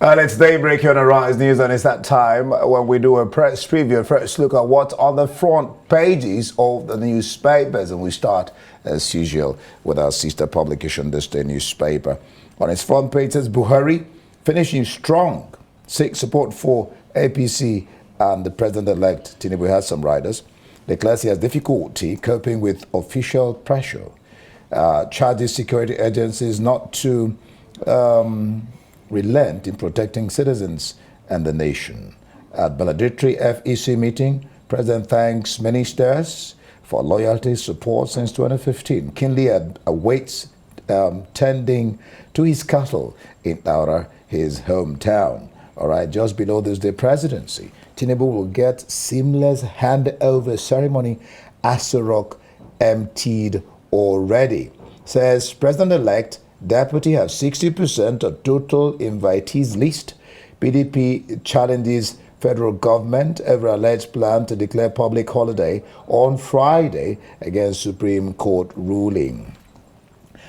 And it's daybreak on Arise News, and it's that time when we do a press preview, a first look at what's on the front pages of the newspapers. And we start, as usual, with our sister publication, This Day newspaper. On its front page, it says Buhari finishing strong, seeks support for APC, and the president-elect Tinubu has some riders. Declares he has difficulty coping with official pressure. Charges security agencies not to relent in protecting citizens and the nation. At valedictory FEC meeting, President thanks ministers for loyalty support since 2015. Keenly awaits tending to his cattle in Daura, his hometown. All right, just below this day presidency, Tinubu will get seamless handover ceremony. Aso Rock emptied already. Says President-elect Deputy have 60% of total invitees list. PDP challenges federal government over alleged plan to declare public holiday on Friday against Supreme Court ruling.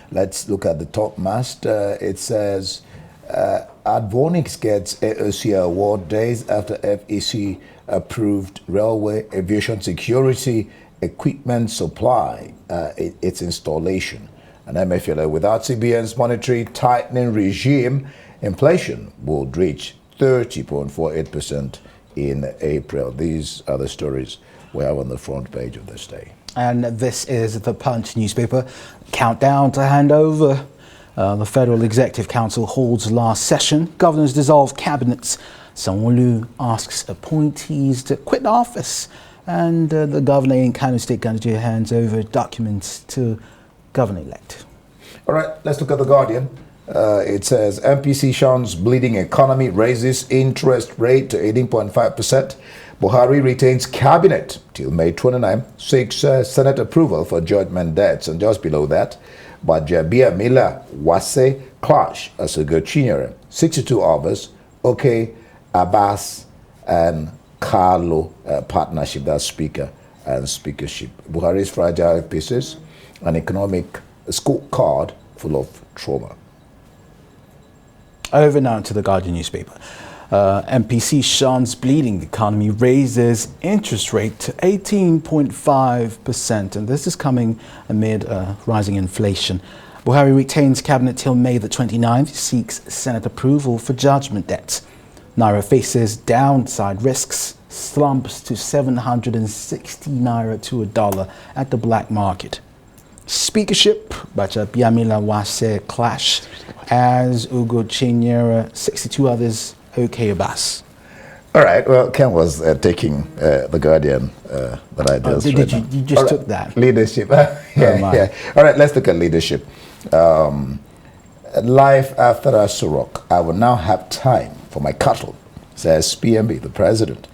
Let's look at the top mast. It says Advonix gets AOC award days after FEC approved railway aviation security equipment supply, its installation. And MFLA, without CBN's monetary tightening regime, inflation would reach 30.48% in April. These are the stories we have on the front page of This Day. And this is the Punch newspaper. Countdown to hand over. The Federal Executive Council holds last session. Governors dissolve cabinets. Sanwo-Olu asks appointees to quit office. And the governor in Kano State Ganjia hands over documents to governor-elect. All right, let's look at The Guardian. It says MPC shuns bleeding economy, raises interest rate to 18.5%. Buhari retains cabinet till May 29, seeks Senate approval for judgment debts. And just below that, Bajabia Mila Wase clash as a good Chinyere. 62 others, okay, Abbas and Carlo partnership, that's speaker and speakership. Buhari's fragile pieces, an economic scorecard full of trauma. Over now to The Guardian newspaper. MPC shuns bleeding economy, raises interest rate to 18.5%, and this is coming amid rising inflation. Buhari retains cabinet till May the 29th, seeks Senate approval for judgment debts. Naira faces downside risks, slumps to 760 Naira to $1 at the black market. Speakership, Bacha Biamila Wase clash as Ugo Chinyere, 62 others, OK Abbas. All right, well, Ken was taking The Guardian that I just read. You just took that? Leadership. Yeah. All right, let's look at leadership. Life after Aso Rock. I will now have time for my cattle, says PMB, the president.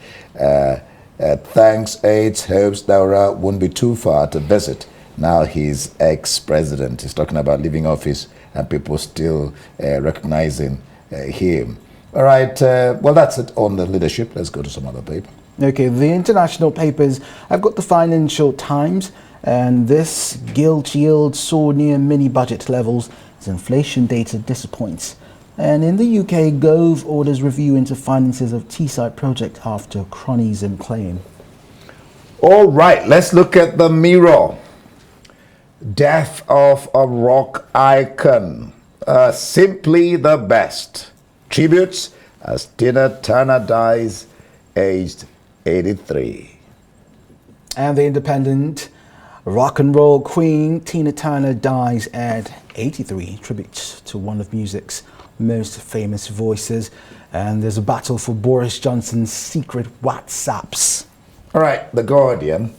Thanks, aides, hopes Daura won't be too far to visit. Now he's ex-president. He's talking about leaving office and people still recognizing him. All right, well, that's it on the leadership. Let's go to some other paper. Okay, the international papers. I've got the Financial Times, and this gilt yield soared near mini-budget levels as inflation data disappoints. And in the UK, Gove orders review into finances of Teesside project after cronyism claim. All right, let's look at the Mirror. Death of a rock icon. Simply the best. Tributes as Tina Turner dies, aged 83. And the Independent, rock and roll queen Tina Turner dies at 83. Tributes to one of music's most famous voices. And there's a battle for Boris Johnson's secret WhatsApps. All right, The Guardian.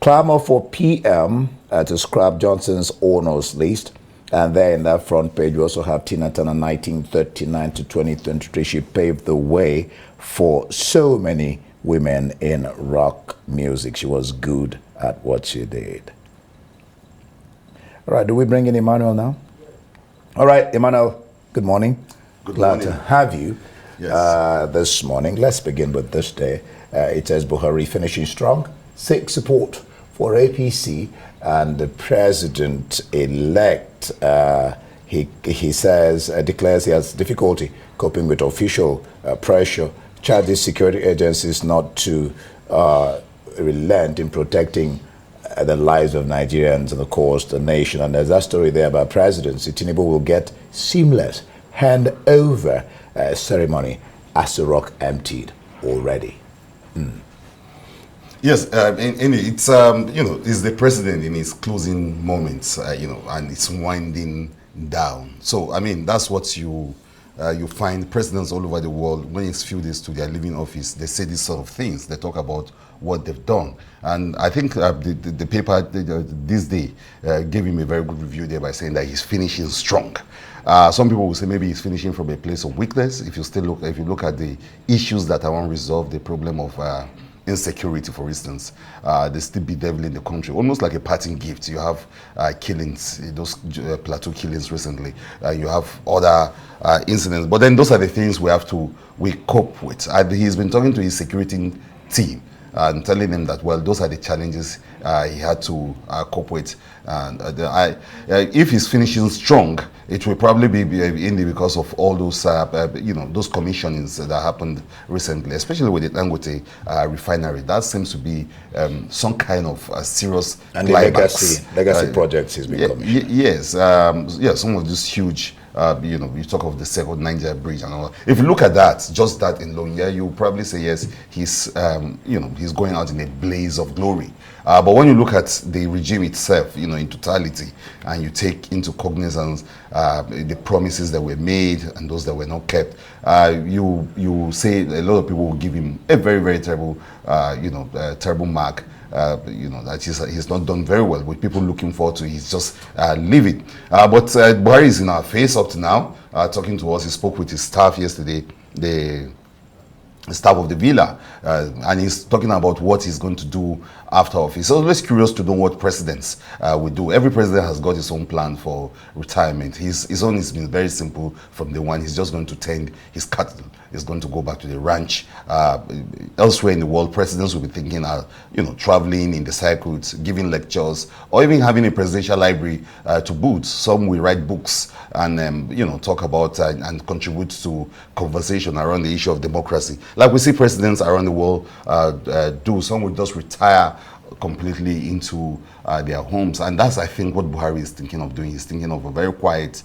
Clamor for PM to scrap Johnson's honors list. And there in that front page, we also have Tina Turner, 1939 to 2023. She paved the way for so many women in rock music. She was good at what she did. All right, do we bring in Emmanuel now? All right, Emmanuel, good morning. Glad to have you this morning. Let's begin with This Day. It says Buhari finishing strong, seeks support for APC, and the president-elect He says, declares he has difficulty coping with official pressure, charges security agencies not to relent in protecting the lives of Nigerians and, of course, the nation. And there's that story there about presidency. Tinubu will get seamless handover ceremony as the rock emptied already. Yes, it's it's the president in his closing moments, and it's winding down. So I mean, that's what you find presidents all over the world when it's few days to their leaving office. They say these sort of things. They talk about what they've done, and I think the paper this day gave him a very good review there by saying that he's finishing strong. Some people will say maybe he's finishing from a place of weakness. If you look at the issues that are unresolved, the problem of insecurity, for instance, they still bedeviling the country, almost like a parting gift. You have killings, those plateau killings recently. You have other incidents, but then those are the things we cope with. He's been talking to his security team and telling them that, well, those are the challenges he had to cope with. And if he's finishing strong, it will probably be mainly because of all those, those commissionings that happened recently, especially with the Dangote refinery. That seems to be some kind of serious and the legacy projects he's been commissioning. Yes, some of these huge. You talk of the second Niger bridge and all. If you look at that, just that alone, you probably say yes, he's going out in a blaze of glory. But when you look at the regime itself, in totality, and you take into cognizance the promises that were made and those that were not kept, you say a lot of people will give him a very, very terrible, terrible mark. That he's not done very well, with people looking forward to he's just leaving. But Buhari is in our face up to now, talking to us. He spoke with his staff yesterday, the staff of the villa, and he's talking about what he's going to do after office. So always curious to know what presidents will do. Every president has got his own plan for retirement. His own has been very simple from the one. He's just going to tend his cattle. He's going to go back to the ranch. Elsewhere in the world, presidents will be thinking, traveling in the circuits, giving lectures, or even having a presidential library to boot. Some will write books and talk about and contribute to conversation around the issue of democracy, like we see presidents around the world do. Some will just retire completely into their homes, and that's, I think, what Buhari is thinking of doing. He's thinking of a very quiet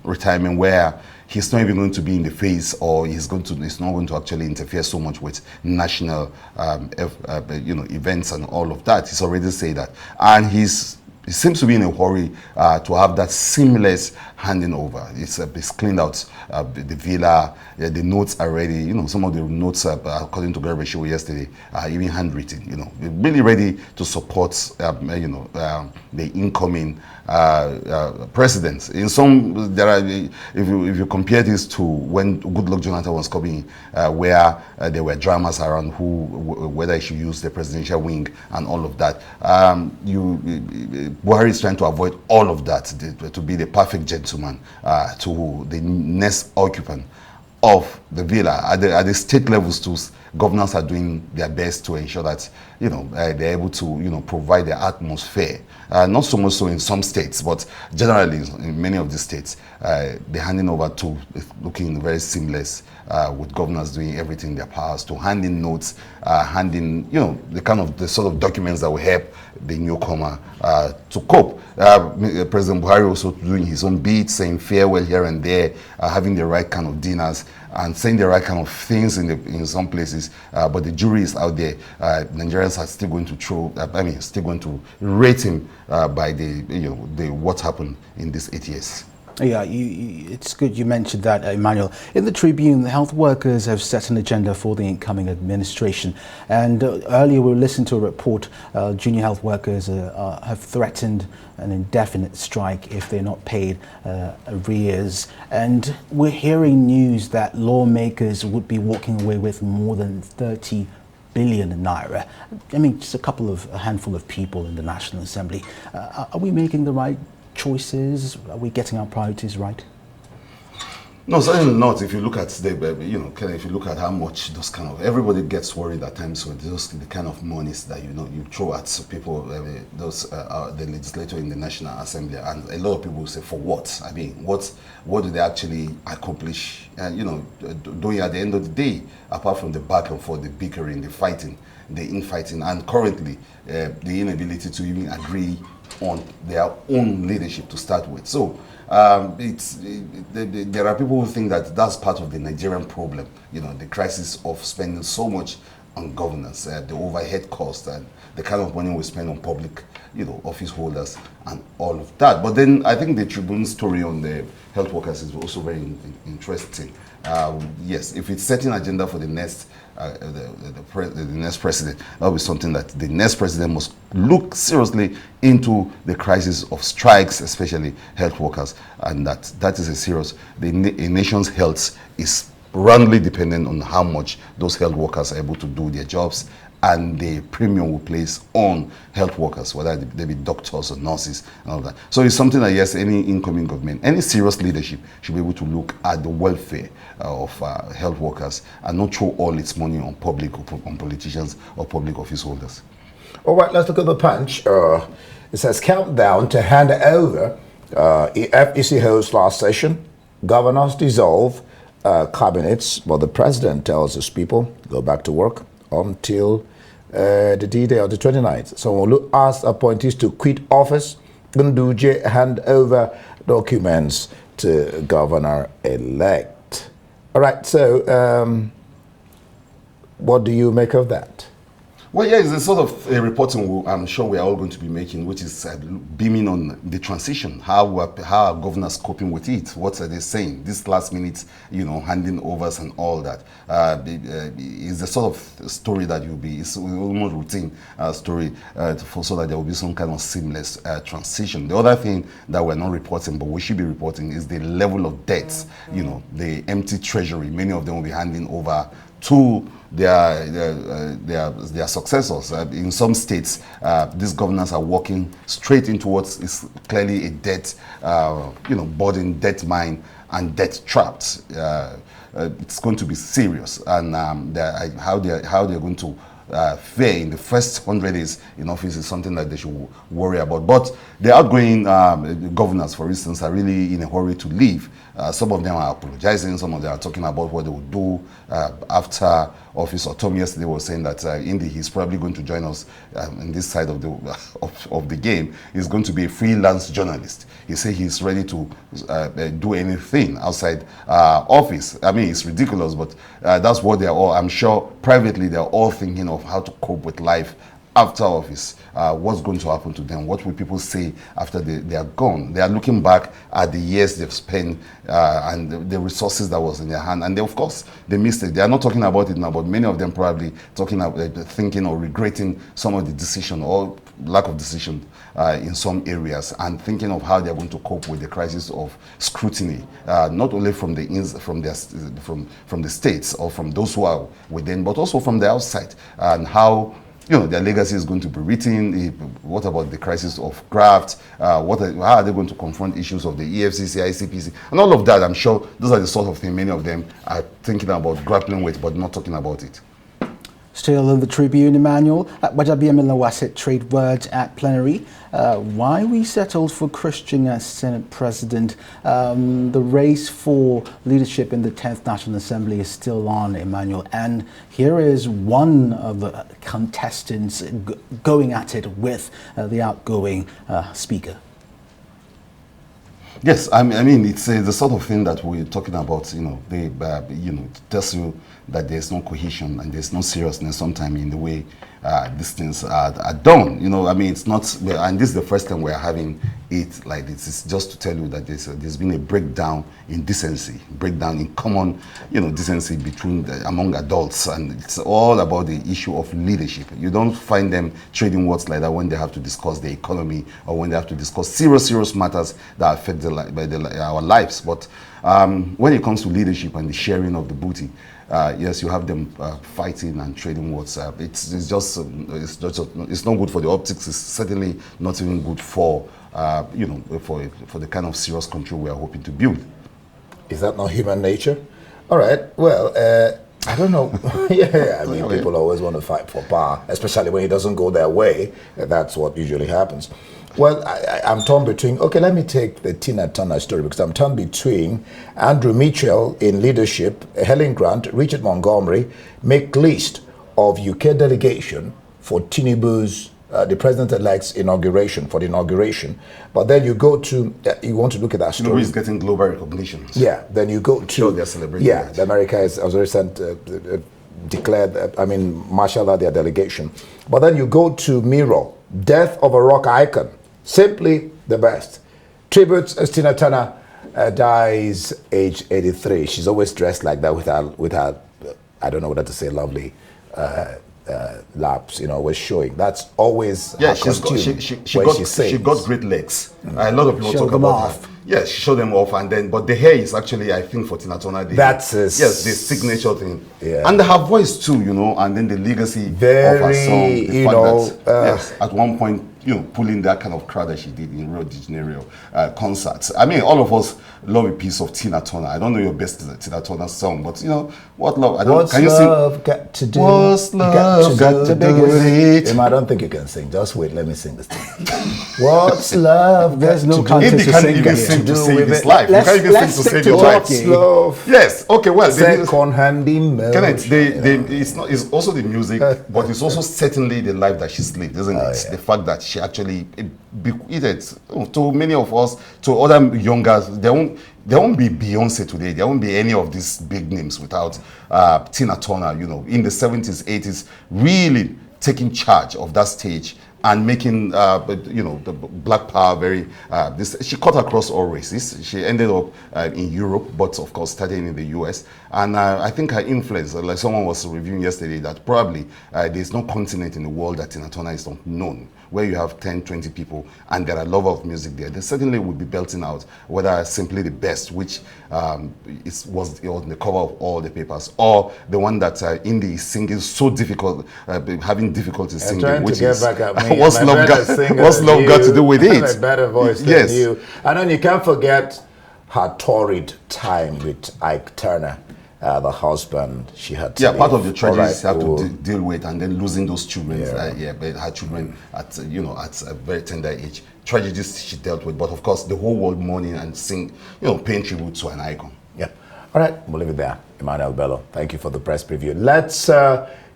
retirement where he's not even going to be in the face, or he's not going to actually interfere so much with national events and all of that. He's already said that, and he seems to be in a hurry to have that seamless handing over. It's cleaned out the villa. The notes are ready. Some of the notes, according to Garba Shehu yesterday, are even handwritten. They're really ready to support, the incoming presidents. In some, there are, if you compare this to when Goodluck Jonathan was coming, where there were dramas around whether he should use the presidential wing and all of that. Buhari is trying to avoid all of that, to be the perfect gentleman to the next occupant of the villa. At the state levels too, governors are doing their best to ensure that they're able to provide the atmosphere. Not so much so in some states, but generally in many of the states, the handing over to is looking very seamless, with governors doing everything in their powers to hand in notes, the sort of documents that will help the newcomer to cope. President Buhari also doing his own bit, saying farewell here and there, having the right kind of dinners and saying the right kind of things in some places, but the jury is out there. Nigerians are still going to still going to rate him by the what happened in these 8 years. Yeah, it's good you mentioned that, Emmanuel. In the Tribune, the health workers have set an agenda for the incoming administration. And earlier we listened to a report, junior health workers have threatened an indefinite strike if they're not paid arrears. And we're hearing news that lawmakers would be walking away with more than 30 billion naira. I mean, just a handful of people in the National Assembly. Are we making the right choices? Are we getting our priorities right? No, certainly not. If you look at if you look at how much those kind of, everybody gets worried at times with those the kind of monies that you throw at people, the legislator in the National Assembly, and a lot of people say, for what? I mean, what do they actually accomplish? And doing at the end of the day, apart from the back and forth, the bickering, the fighting, the infighting, and currently the inability to even agree on their own leadership to start with. So. There are people who think that that's part of the Nigerian problem, the crisis of spending so much on governance, the overhead cost, and the kind of money we spend on public, office holders, and all of that. But then I think the Tribune story on the health workers is also very interesting. Yes, if it's setting agenda for the next the next president, that will be something that the next president must look seriously into the crisis of strikes, especially health workers, and that is a serious. A nation's health is roundly dependent on how much those health workers are able to do their jobs, and the premium we place on health workers, whether they be doctors or nurses and all that. So it's something that, yes, any incoming government, any serious leadership should be able to look at the welfare of health workers and not throw all its money on public or on politicians or public office holders. All right, let's look at the punch. It says countdown to hand over. FEC holds last session. Governors dissolve cabinets, but the president tells his people go back to work until the D-Day of the 29th. So we'll ask appointees to quit office. Gunduje hand over documents to governor-elect. All right, so what do you make of that? Well, yeah, it's a sort of a reporting I'm sure we are all going to be making, which is beaming on the transition. How are governors coping with it? What are they saying? This last minute, handing overs and all that is the sort of story that it's almost routine story so that there will be some kind of seamless transition. The other thing that we're not reporting, but we should be reporting, is the level of debts. The empty treasury. Many of them will be handing over to their successors. In some states, these governors are walking straight into what is clearly a debt, burden, debt mine, and debt trapped. It's going to be serious, and how they're going to fare in the first 100 days in office is something that they should worry about. But the outgoing governors, for instance, are really in a hurry to leave. Some of them are apologizing. Some of them are talking about what they will do after office. Or Tom yesterday was saying that Indy, he's probably going to join us in this side of the game. He's going to be a freelance journalist. He said he's ready to do anything outside office. I mean, it's ridiculous, but that's what they're all, I'm sure privately, they're all thinking of how to cope with life after office. What's going to happen to them? What will people say after they are gone? They are looking back at the years they've spent and the resources that was in their hand, and they, of course, they missed it. They are not talking about it now, but many of them probably thinking or regretting some of the decision or lack of decision in some areas, and thinking of how they are going to cope with the crisis of scrutiny, not only from the states or from those who are within, but also from the outside, and how their legacy is going to be written. What about the crisis of graft? How are they going to confront issues of the EFCC, ICPC, and all of that? I'm sure those are the sort of things many of them are thinking about, grappling with, but not talking about it. Still in the Tribune, Emmanuel, Wajabiamila Wasit trade words at plenary. Why we settled for Christian as Senate President. The race for leadership in the 10th National Assembly is still on, Emmanuel. And here is one of the contestants going at it with the outgoing Speaker. Yes, I mean it's the sort of thing that we're talking about. It tells you that there's no cohesion and there's no seriousness sometimes in the way these things are done. I mean, it's not, and this is the first time we're having it like this. It's just to tell you that there's been a breakdown in decency, breakdown in common, decency among adults, and it's all about the issue of leadership. You don't find them trading words like that when they have to discuss the economy or when they have to discuss serious matters that affect our lives. But when it comes to leadership and the sharing of the booty, yes, you have them fighting and trading words. It's not good for the optics. It's certainly not even good for for the kind of serious control we are hoping to build. Is that not human nature? All right. Well, I don't know. I mean, people always want to fight for power, especially when it doesn't go their way. That's what usually happens. Well, I'm torn between, okay, let me take the Tina Turner story, because I'm torn between Andrew Mitchell in leadership, Helen Grant, Richard Montgomery, make list of UK delegation for Tinubu's, the president-elect's inauguration, for the inauguration. But then you go to, you want to look at that story. Tinubu is getting global recognition. Yeah, then you go to... Sure, they're celebrating that. The America has declared, marshaled out their delegation. But then you go to Miro, death of a rock icon. Simply the best. Tributes as Tina Turner dies age 83. She's always dressed like that with her I don't know whether to say lovely laps, always showing. That's always her costume she got great legs. A lot of people talk about her. Yes, she showed them off, but the hair is actually, I think, for Tina Turner. That's the signature thing. Yeah. And her voice too, and then the legacy of her song. The fact that, at one point, pulling that kind of crowd that she did in Rio de Janeiro concerts. I mean, all of us love a piece of Tina Turner. I don't know your best Tina Turner song, but what love? Can you sing? Got to do? What's love got to do with it? I don't think you can sing. Just wait, let me sing this thing. What's love? There's no contest to sing. To save his life. You can't even sing to save your life. Love. Yes. Okay. Well, second-hand email. It's also the music, but it's also certainly the life that she's lived, isn't it? The fact that she actually bequeathed to many of us, to other younger. There won't be Beyonce today. There won't be any of these big names without Tina Turner. In the 70s, 80s, really taking charge of that stage and making the Black Power very. She cut across all races. She ended up in Europe, but of course studying in the US. And I think her influence, like someone was reviewing yesterday, that probably there's no continent in the world that Tina Turner is not known, where you have 10, 20 people and there are lovers of music there. They certainly would be belting out whether simply the best, which was on the cover of all the papers, or the one that Indie is singing so difficult, having difficulty singing, which is what's love got to do with it? A better voice than you. And then you can't forget her torrid time with Ike Turner, the husband she had to part of the tragedies you have to deal with, and then losing those children. But her children at a very tender age. Tragedies she dealt with, but of course the whole world mourning and paying tribute to an icon. Yeah. All right, we'll leave it there. Emmanuel Bello, thank you for the press preview. Let's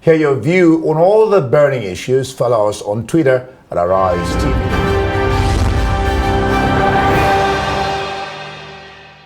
hear your view on all the burning issues. Follow us on Twitter at Arise TV.